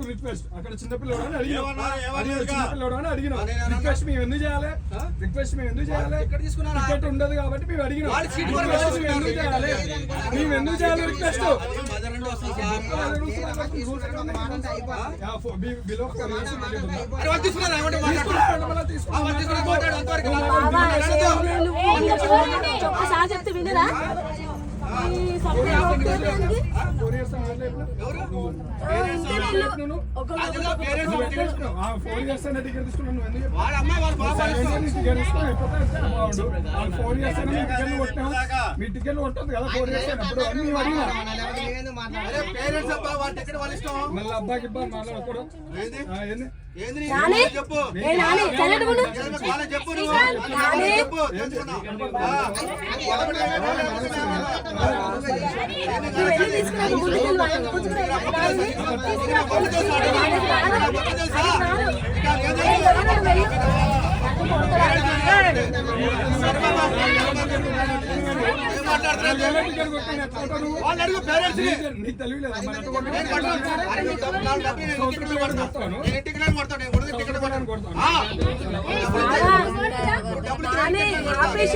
మీకు రిక్వెస్ట్ అక్కడ చిన్నపిల్లడు అని అడిగిన రిక్వెస్ట్ మేము ఎందుకు చేయాలి టికెట్ ఉండదు కాబట్టి మేము అడిగినాం మేము ఎందుకు చేయాలి రిక్వెస్ట్ చెప్తే వినరా మీ టికెట్ ఉంటుంది కదా 4 years అయినప్పుడు మళ్ళీ అబ్బాయికి ఇబ్బంది మాట్లాడకూడదు చెప్పు నీకు తెలియలేదు ఆపరేషన్